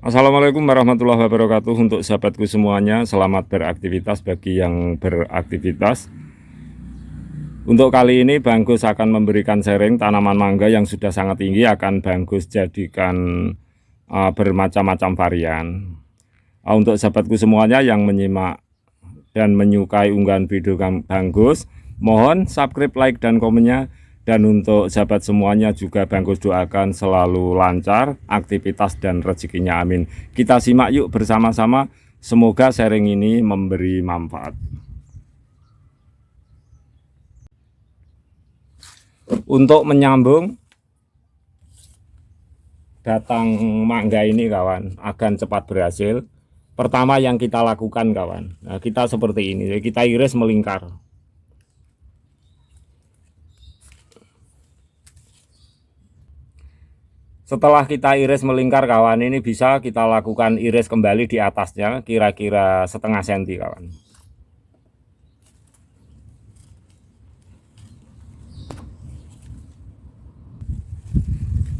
Assalamualaikum warahmatullahi wabarakatuh. Untuk sahabatku semuanya, selamat beraktivitas bagi yang beraktivitas. Untuk kali ini Bang Gus akan memberikan sharing tanaman mangga yang sudah sangat tinggi, akan Bang Gus jadikan bermacam-macam varian. Untuk sahabatku semuanya yang menyimak dan menyukai unggahan video Bang Gus, mohon subscribe, like, dan komennya. Dan untuk sahabat semuanya juga Bang Gus doakan selalu lancar aktivitas dan rezekinya, amin. Kita simak yuk bersama-sama, semoga sharing ini memberi manfaat. Untuk menyambung batang mangga ini kawan, akan cepat berhasil. Pertama yang kita lakukan kawan, kita seperti ini, kita iris melingkar. Setelah kita iris melingkar kawan, ini bisa kita lakukan iris kembali di atasnya, kira-kira setengah senti kawan.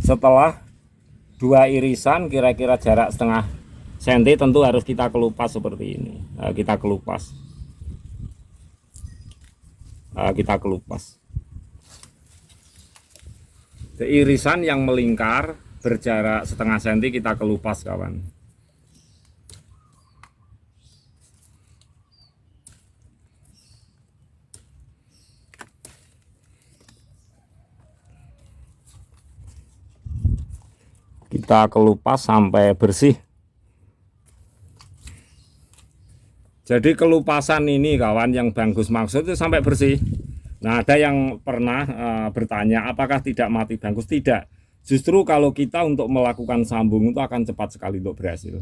Setelah dua irisan kira-kira jarak setengah senti, tentu harus kita kelupas seperti ini. Kita kelupas. Irisan yang melingkar berjarak setengah senti kita kelupas kawan. Kita kelupas sampai bersih. Jadi kelupasan ini kawan yang Bang Gus maksud itu sampai bersih. Nah, ada yang pernah bertanya apakah tidak mati Bang Gus? Tidak. Justru kalau kita untuk melakukan sambung itu akan cepat sekali untuk berhasil.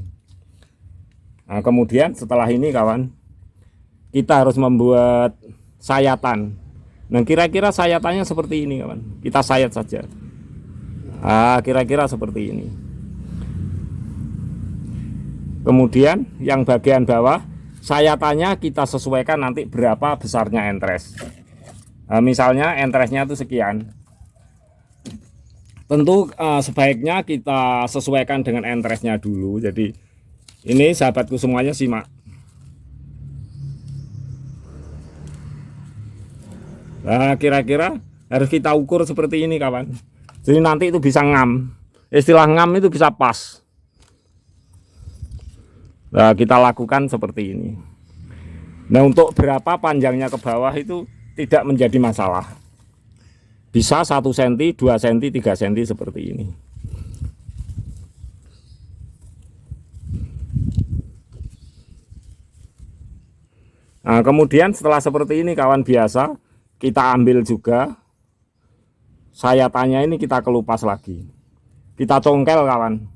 Nah, kemudian setelah ini kawan, kita harus membuat sayatan. Nah, kira-kira sayatannya seperti ini kawan. Kita sayat saja. Kira-kira seperti ini. Kemudian yang bagian bawah sayatannya kita sesuaikan nanti berapa besarnya entres. Misalnya entresnya itu sekian. Tentu sebaiknya kita sesuaikan dengan entresnya dulu. Jadi ini sahabatku semuanya simak. Nah, kira-kira harus kita ukur seperti ini kawan. Jadi nanti itu bisa ngam. Istilah ngam itu bisa pas. Nah, kita lakukan seperti ini. Nah, untuk berapa panjangnya ke bawah itu tidak menjadi masalah. Bisa 1 cm, 2 cm, 3 cm seperti ini. Nah, kemudian setelah seperti ini kawan, biasa kita ambil juga sayatannya, ini kita kelupas lagi. Kita congkel kawan.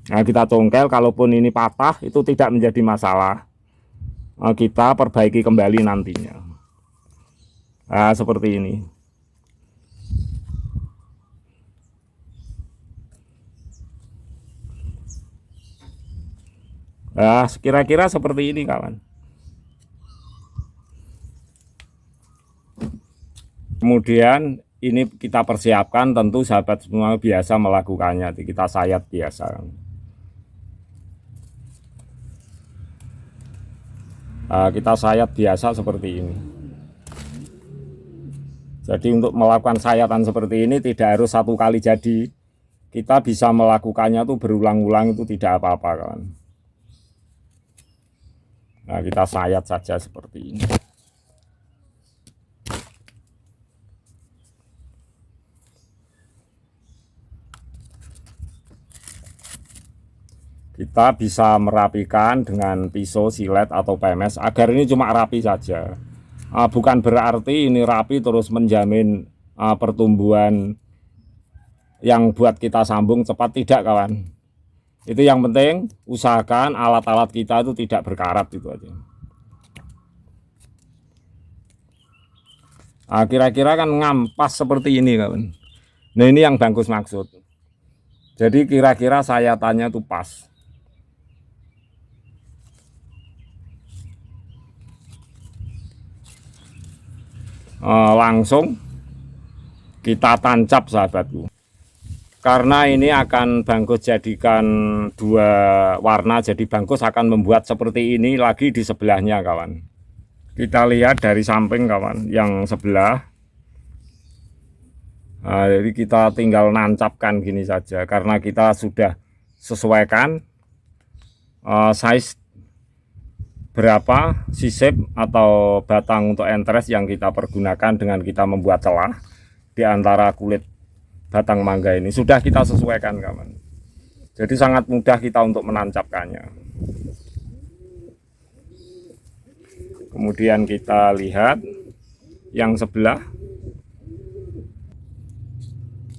Nah, kita congkel, kalaupun ini patah itu tidak menjadi masalah. Nah, kita perbaiki kembali nantinya. Nah, seperti ini. Nah, kira-kira seperti ini kawan. Kemudian ini kita persiapkan, tentu sahabat semua biasa melakukannya, kita sayat biasa. Kita sayat biasa seperti ini. Jadi untuk melakukan sayatan seperti ini tidak harus satu kali jadi. Kita bisa melakukannya tuh berulang-ulang, itu tidak apa-apa kawan. Nah, kita sayat saja seperti ini. Kita bisa merapikan dengan pisau, silet, atau pemes agar ini cuma rapi saja. Bukan berarti ini rapi terus menjamin pertumbuhan yang buat kita sambung cepat, tidak kawan. Itu yang penting usahakan alat-alat kita itu tidak berkarat, itu aja. Kira-kira kan ngampas seperti ini kawan. Nah, ini yang Bang Gus maksud. Jadi kira-kira sayatannya itu pas. langsung kita tancap sahabatku. Karena ini akan Bangkus jadikan dua warna, jadi Bangkus akan membuat seperti ini lagi di sebelahnya kawan. Kita lihat dari samping kawan, yang sebelah. Nah, jadi kita tinggal nancapkan gini saja, karena kita sudah sesuaikan size berapa sisip atau batang untuk entres yang kita pergunakan dengan kita membuat celah di antara kulit batang mangga ini. Sudah kita sesuaikan kawan, jadi sangat mudah kita untuk menancapkannya. Kemudian kita lihat yang sebelah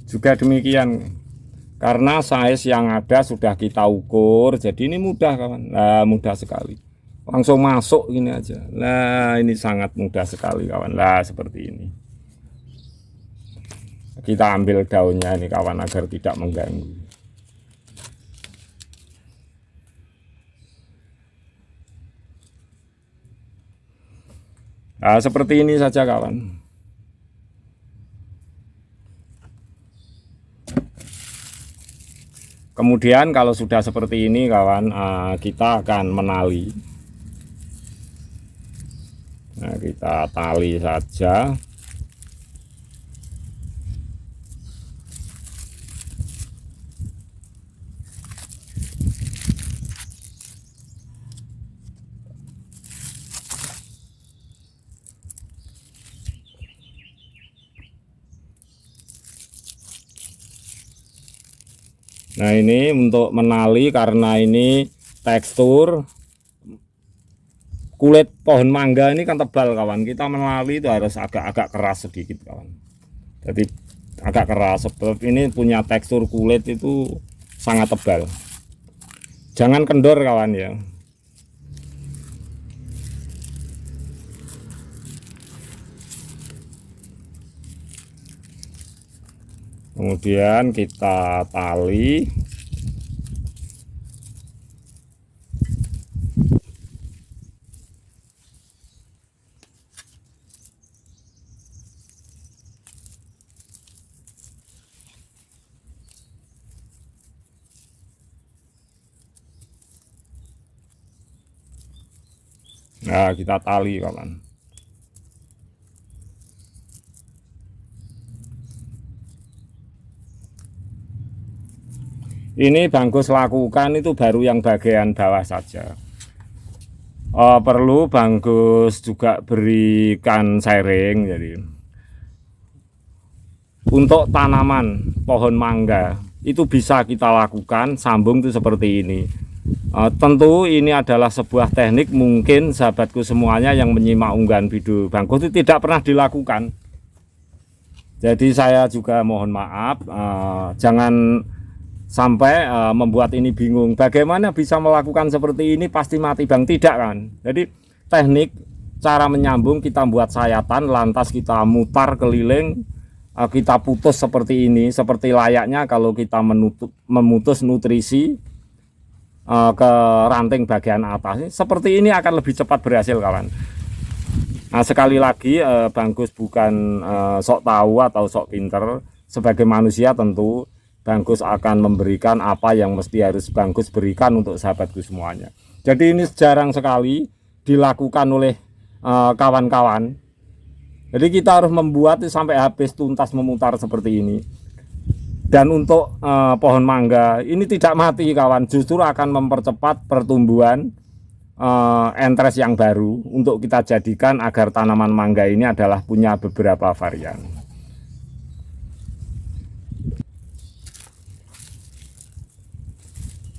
juga demikian, karena size yang ada sudah kita ukur, jadi ini mudah kawan. Nah, mudah sekali, langsung masuk gini aja. Nah, ini sangat mudah sekali kawan. Nah, seperti ini. Kita ambil daunnya ini kawan, agar tidak mengganggu. Nah, seperti ini saja kawan. Kemudian kalau sudah seperti ini kawan, kita akan menali. Nah, kita tali saja. Nah, ini untuk menali, karena ini tekstur kulit pohon mangga ini kan tebal kawan. Kita menali itu harus agak-agak keras sedikit kawan. Jadi agak keras, sebab ini punya tekstur kulit itu sangat tebal. Jangan kendor kawan ya. Kemudian kita tali. Nah, kita tali kawan. Ini Bangkus lakukan itu baru yang bagian bawah saja. Perlu Bangkus juga berikan sharing. Jadi untuk tanaman pohon mangga itu bisa kita lakukan sambung itu seperti ini. Tentu ini adalah sebuah teknik, mungkin sahabatku semuanya yang menyimak unggahan video Bangkus itu tidak pernah dilakukan. Jadi saya juga mohon maaf, jangan sampai membuat ini bingung. Bagaimana bisa melakukan seperti ini, pasti mati bang, tidak kan. Jadi teknik cara menyambung, kita buat sayatan, lantas kita mutar keliling, kita putus seperti ini, seperti layaknya kalau kita memutus nutrisi ke ranting bagian atas. Seperti ini akan lebih cepat berhasil kawan. Nah, sekali lagi Bangkus bukan sok tahu atau sok pinter. Sebagai manusia tentu Bangkus akan memberikan apa yang mesti harus Bangkus berikan untuk sahabatku semuanya. Jadi ini jarang sekali dilakukan oleh kawan-kawan. Jadi kita harus membuat sampai habis tuntas memutar seperti ini. Dan untuk pohon mangga ini tidak mati kawan, justru akan mempercepat pertumbuhan entres yang baru untuk kita jadikan agar tanaman mangga ini adalah punya beberapa varian.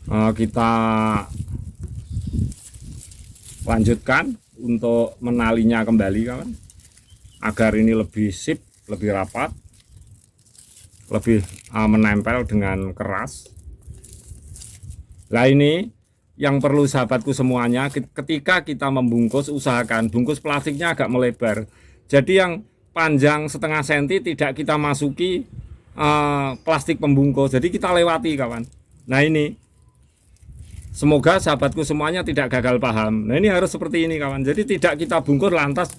Kita lanjutkan untuk menalinya kembali kawan, agar ini lebih sip, lebih rapat, lebih menempel dengan keras. Nah, ini yang perlu sahabatku semuanya, ketika kita membungkus, usahakan bungkus plastiknya agak melebar. Jadi yang panjang setengah senti tidak kita masuki plastik pembungkus, jadi kita lewati kawan. Nah, ini semoga sahabatku semuanya tidak gagal paham. Nah, ini harus seperti ini kawan. Jadi tidak kita bungkus lantas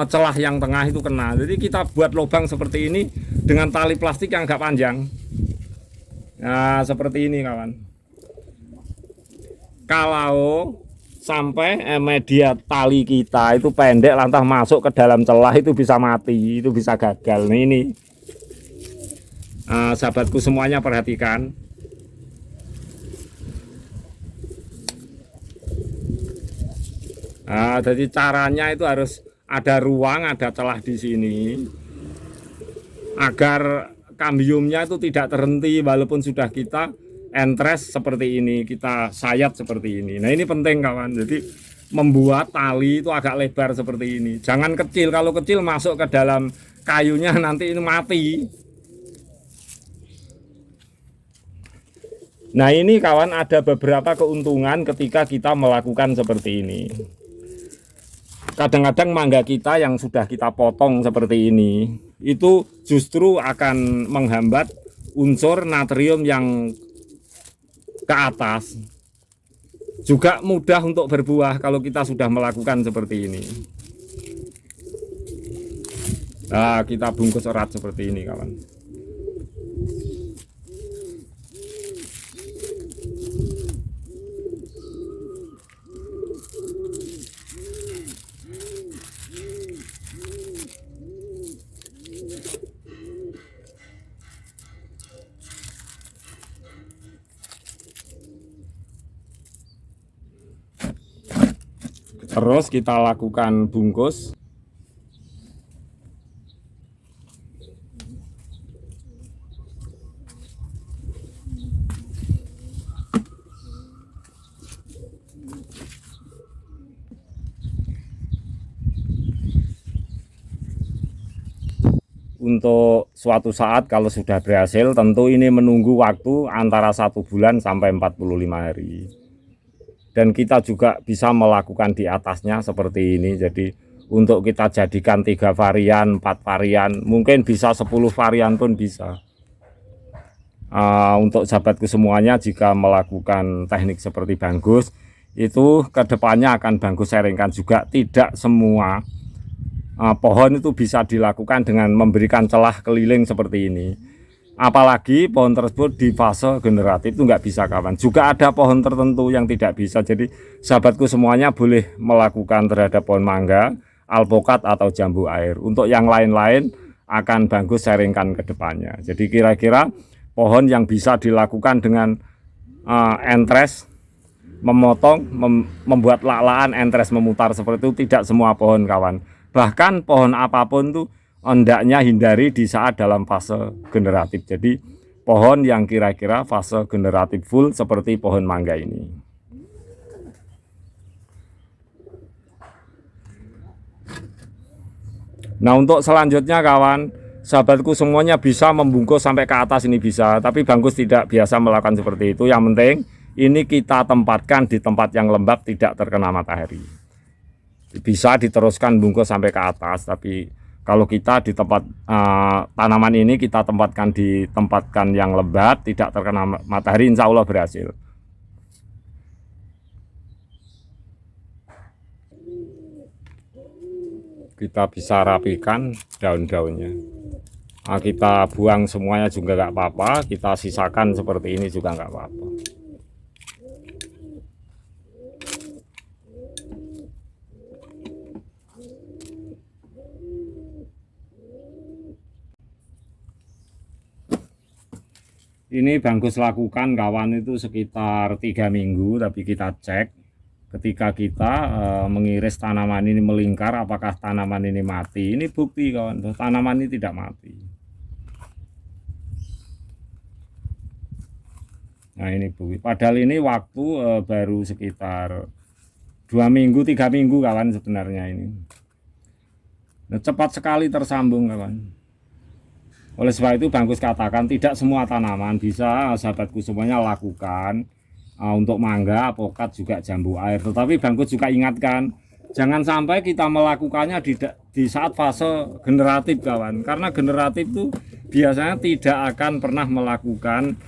celah yang tengah itu kena. Jadi kita buat lubang seperti ini dengan tali plastik yang agak panjang. Nah, seperti ini kawan. Kalau sampai media tali kita itu pendek lantas masuk ke dalam celah, itu bisa mati, itu bisa gagal. Nah, ini sahabatku semuanya perhatikan. Jadi caranya itu harus ada ruang, ada celah di sini agar kambiumnya itu tidak terhenti walaupun sudah kita entres seperti ini, kita sayat seperti ini. Nah, ini penting kawan. Jadi membuat tali itu agak lebar seperti ini. Jangan kecil, kalau kecil masuk ke dalam kayunya nanti ini mati. Nah, ini kawan, ada beberapa keuntungan ketika kita melakukan seperti ini. Kadang-kadang mangga kita yang sudah kita potong seperti ini, itu justru akan menghambat unsur natrium yang ke atas. Juga mudah untuk berbuah kalau kita sudah melakukan seperti ini. Nah, kita bungkus erat seperti ini kawan. Terus kita lakukan bungkus. Untuk suatu saat kalau sudah berhasil, tentu ini menunggu waktu antara 1 bulan sampai 45 hari. Dan kita juga bisa melakukan di atasnya seperti ini. Jadi untuk kita jadikan 3 varian, 4 varian, mungkin bisa 10 varian pun bisa. Untuk sahabatku semuanya, jika melakukan teknik seperti Banggus, itu kedepannya akan Banggus sharingkan juga. Tidak semua pohon itu bisa dilakukan dengan memberikan celah keliling seperti ini. Apalagi pohon tersebut di fase generatif itu nggak bisa kawan. Juga ada pohon tertentu yang tidak bisa. Jadi sahabatku semuanya boleh melakukan terhadap pohon mangga, alpukat atau jambu air. Untuk yang lain-lain akan Banggus sharingkan ke depannya. Jadi kira-kira pohon yang bisa dilakukan dengan entres, memotong, membuat lak-lakan, entres memutar seperti itu tidak semua pohon kawan. Bahkan pohon apapun tuh hendaknya hindari di saat dalam fase generatif. Jadi pohon yang kira-kira fase generatif full seperti pohon mangga ini. Nah, untuk selanjutnya kawan, sahabatku semuanya bisa membungkus sampai ke atas ini bisa. Tapi Banggus tidak biasa melakukan seperti itu. Yang penting ini kita tempatkan di tempat yang lembab, tidak terkena matahari. Bisa diteruskan bungkus sampai ke atas, tapi kalau kita di tempat tanaman ini kita ditempatkan yang lembab, tidak terkena matahari, insya Allah berhasil. Kita bisa rapikan daun-daunnya. Kita buang semuanya juga nggak apa-apa, kita sisakan seperti ini juga nggak apa-apa. Ini Banggus lakukan kawan itu sekitar 3 minggu, tapi kita cek ketika kita mengiris tanaman ini melingkar, apakah tanaman ini mati. Ini bukti kawan, tanaman ini tidak mati. Nah, ini bukti. Padahal ini waktu baru sekitar 2 minggu, 3 minggu kawan sebenarnya ini. Nah, cepat sekali tersambung kawan. Oleh sebab itu Banggus katakan tidak semua tanaman bisa sahabatku semuanya lakukan. Untuk mangga, alpukat, juga jambu air. Tetapi Banggus juga ingatkan, jangan sampai kita melakukannya di saat fase generatif kawan. Karena generatif itu biasanya tidak akan pernah melakukan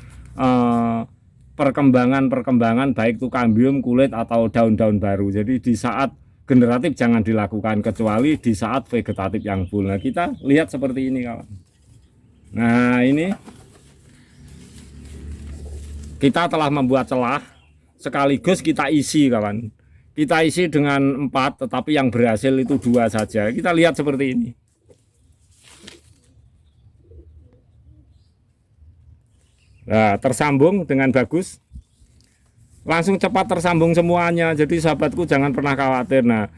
perkembangan baik itu kambium, kulit atau daun-daun baru. Jadi di saat generatif jangan dilakukan kecuali di saat vegetatif yang full. Nah, kita lihat seperti ini kawan. Nah, ini kita telah membuat celah sekaligus kita isi kawan. Kita isi dengan 4, tetapi yang berhasil itu 2 saja. Kita lihat seperti ini. Nah, tersambung dengan bagus. Langsung cepat tersambung semuanya. Jadi sahabatku jangan pernah khawatir. Nah,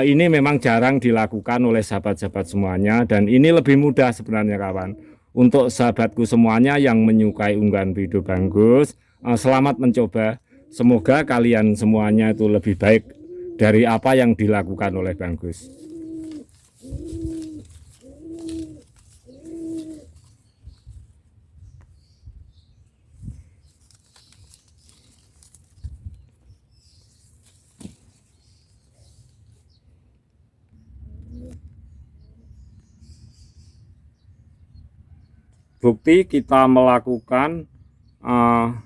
ini memang jarang dilakukan oleh sahabat-sahabat semuanya, dan ini lebih mudah sebenarnya kawan. Untuk sahabatku semuanya yang menyukai unggahan video Bang Gus, selamat mencoba. Semoga kalian semuanya itu lebih baik dari apa yang dilakukan oleh Bang Gus. Bukti kita melakukan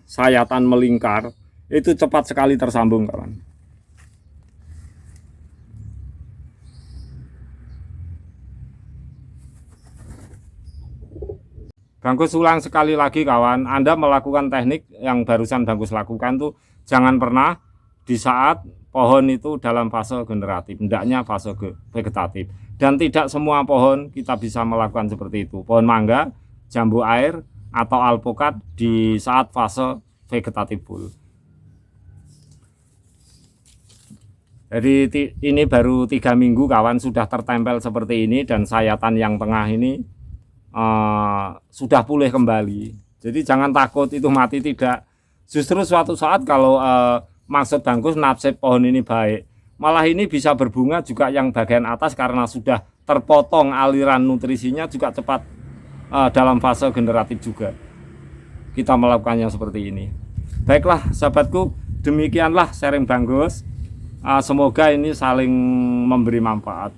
sayatan melingkar itu cepat sekali tersambung kawan. Bang Gus ulang sekali lagi kawan, Anda melakukan teknik yang barusan Bang Gus lakukan tuh jangan pernah di saat pohon itu dalam fase generatif, hendaknya fase vegetatif. Dan tidak semua pohon kita bisa melakukan seperti itu. Pohon mangga, jambu air, atau alpukat di saat fase vegetatif full. Jadi ini baru 3 minggu kawan sudah tertempel seperti ini, dan sayatan yang tengah ini sudah pulih kembali. Jadi jangan takut itu mati, tidak. Justru suatu saat kalau maksud Bang Gus nasib pohon ini baik, malah ini bisa berbunga juga yang bagian atas karena sudah terpotong aliran nutrisinya juga cepat dalam fase generatif juga. Kita melakukannya seperti ini. Baiklah sahabatku, demikianlah sharing Bang Gus. Semoga ini saling memberi manfaat.